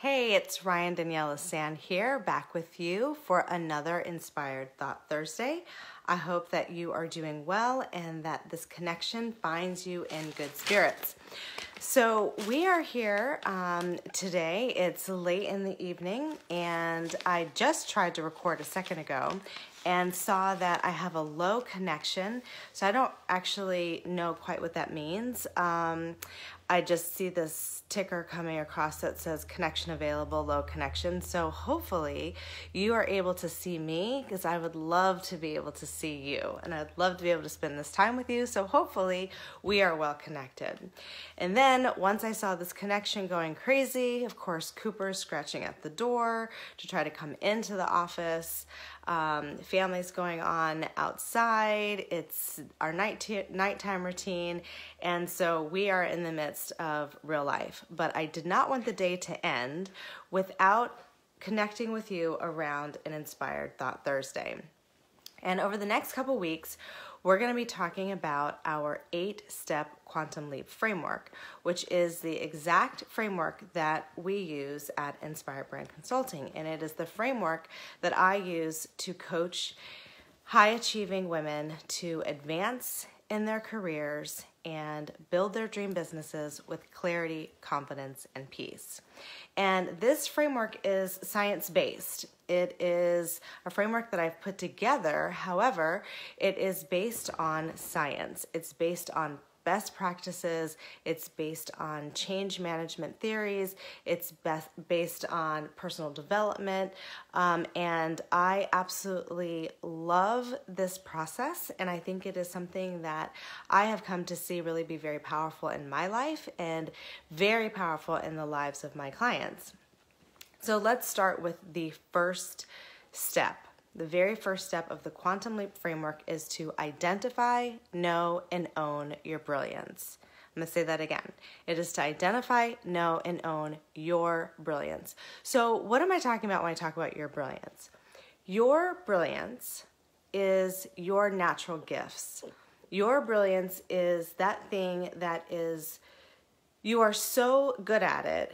Hey, it's Ryane, Danielle, LeCesne here, back with you for another Inspired Thought Thursday. I hope that you are doing well and that this connection finds you in good spirits. So we are here today. It's late in the evening, and I just tried to record a second ago and saw that I have a low connection. So I don't actually know quite what that means. I just see this ticker coming across that says connection available, low connection. So hopefully you are able to see me, because I would love to be able to see you, and I'd love to be able to spend this time with you. So hopefully we are well connected. And then once I saw this connection going crazy, of course, Cooper's scratching at the door to try to come into the office. Family's going on outside. It's our nighttime routine. And so we are in the midst of real life. But I did not want the day to end without connecting with you around an Inspired Thought Thursday. And over the next couple weeks, we're going to be talking about our 8-step quantum leap framework, which is the exact framework that we use at Inspired Brand Consulting. And it is the framework that I use to coach high-achieving women to advance in their careers and build their dream businesses with clarity, confidence, and peace. And this framework is science-based. It is a framework that I've put together. However, it is based on science. It's based on best practices. It's based on change management theories. It's based on personal development. And I absolutely love this process. And I think it is something that I have come to see really be very powerful in my life and very powerful in the lives of my clients. So let's start with the first step. The very first step of the Quantum Leap framework is to identify, know, and own your brilliance. I'm going to say that again. It is to identify, know, and own your brilliance. So what am I talking about when I talk about your brilliance? Your brilliance is your natural gifts. Your brilliance is that thing that is, you are so good at it.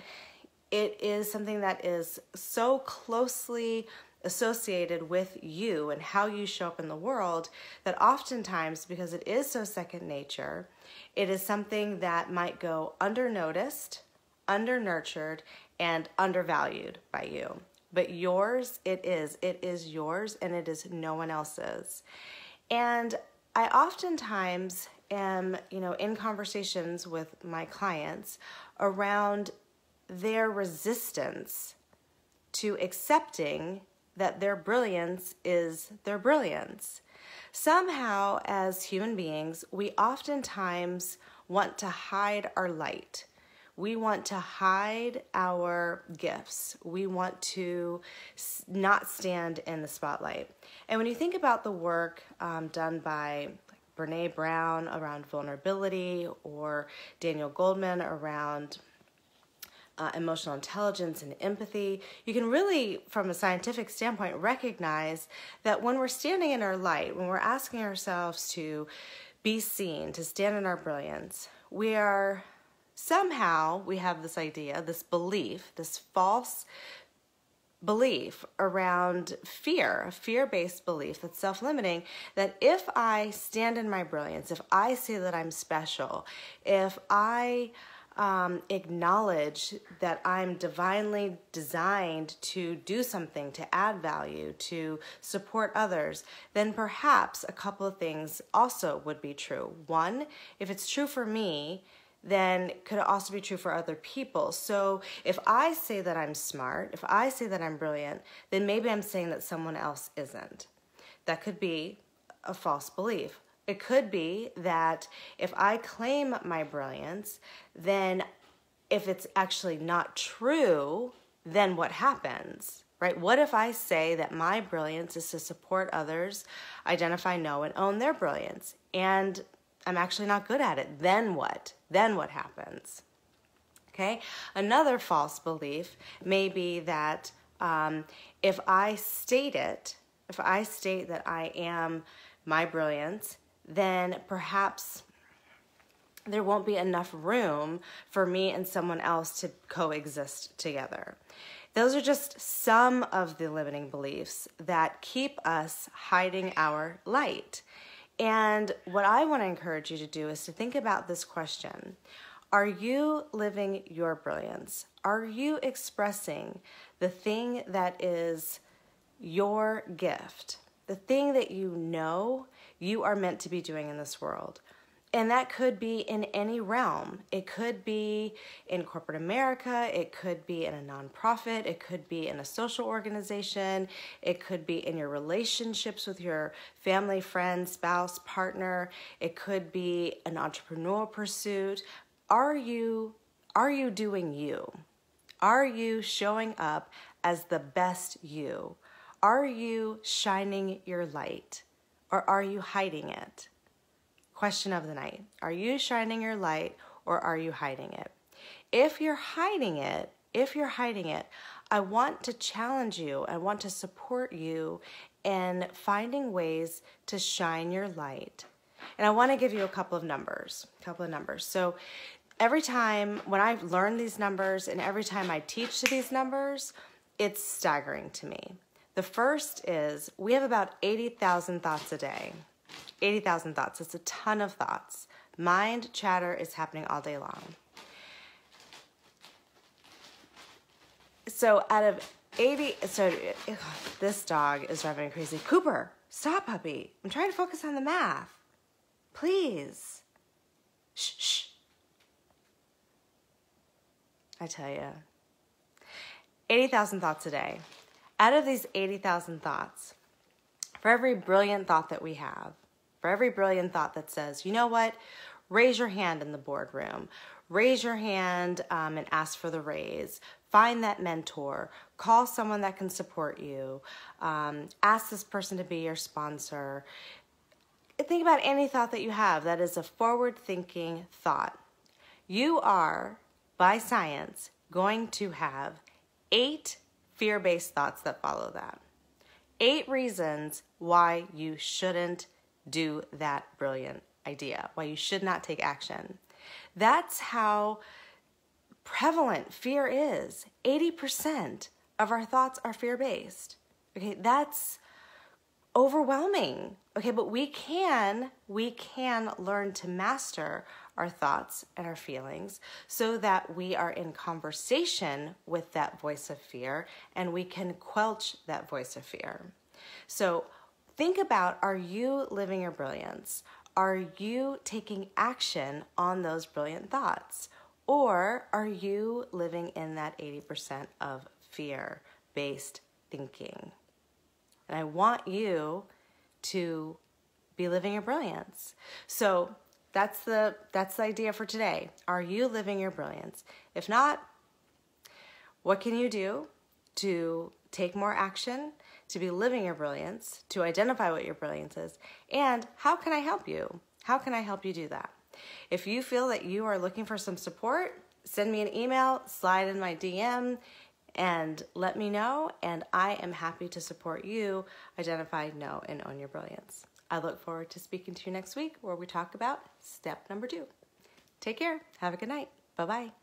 It is something that is so closely associated with you and how you show up in the world that oftentimes, because it is so second nature, it is something that might go under-noticed, under-nurtured, and undervalued by you. But yours, it is yours, and it is no one else's. And I oftentimes am, in conversations with my clients around their resistance to accepting that their brilliance is their brilliance. Somehow, as human beings, we oftentimes want to hide our light. We want to hide our gifts. We want to not stand in the spotlight. And when you think about the work done by Brene Brown around vulnerability, or Daniel Goldman around emotional intelligence and empathy, you can really, from a scientific standpoint, recognize that when we're standing in our light, when we're asking ourselves to be seen, to stand in our brilliance, we have this idea, this belief, this false belief around fear, a fear-based belief that's self-limiting, that if I stand in my brilliance, if I say that I'm special, if I acknowledge that I'm divinely designed to do something, to add value, to support others, then perhaps a couple of things also would be true. One, if it's true for me, then could it also be true for other people? So if I say that I'm smart, if I say that I'm brilliant, then maybe I'm saying that someone else isn't. That could be a false belief. It could be that if I claim my brilliance, then if it's actually not true, then what happens, right? What if I say that my brilliance is to support others, identify, know, and own their brilliance, and I'm actually not good at it? Then what? Then what happens? Okay? Another false belief may be that if I state that I am my brilliance, then perhaps there won't be enough room for me and someone else to coexist together. Those are just some of the limiting beliefs that keep us hiding our light. And what I want to encourage you to do is to think about this question. Are you living your brilliance? Are you expressing the thing that is your gift, the thing that you know you are meant to be doing in this world? And that could be in any realm. It could be in corporate America. It could be in a nonprofit. It could be in a social organization. It could be in your relationships with your family, friend, spouse, partner. It could be an entrepreneurial pursuit. Are you doing you? Are you showing up as the best you? Are you shining your light, or are you hiding it? Question of the night. Are you shining your light, or are you hiding it? If you're hiding it, I want to challenge you. I want to support you in finding ways to shine your light. And I want to give you a couple of numbers. So every time when I learn these numbers and every time I teach to these numbers, it's staggering to me. The first is we have about 80,000 thoughts a day. 80,000 thoughts. It's a ton of thoughts. Mind chatter is happening all day long. So out of 80, this dog is driving me crazy. Cooper, stop, puppy. I'm trying to focus on the math. Please. Shh. I tell you. 80,000 thoughts a day. Out of these 80,000 thoughts, for every brilliant thought that we have, for every brilliant thought that says, you know what, raise your hand in the boardroom, raise your hand and ask for the raise, find that mentor, call someone that can support you, ask this person to be your sponsor. Think about any thought that you have that is a forward-thinking thought. You are, by science, going to have 8 fear-based thoughts that follow that. 8 reasons why you shouldn't do that brilliant idea, why you should not take action. That's how prevalent fear is. 80% of our thoughts are fear-based. Okay, that's overwhelming. Okay, but we can learn to master our thoughts and our feelings so that we are in conversation with that voice of fear and we can quelch that voice of fear. So think about, are you living your brilliance? Are you taking action on those brilliant thoughts? Or are you living in that 80% of fear-based thinking? And I want you to be living your brilliance. So that's the idea for today. Are you living your brilliance? If not, what can you do to take more action, to be living your brilliance, to identify what your brilliance is, and how can I help you? How can I help you do that? If you feel that you are looking for some support, send me an email, slide in my DM, and let me know, and I am happy to support you identify, know, and own your brilliance. I look forward to speaking to you next week where we talk about step number 2. Take care. Have a good night. Bye-bye.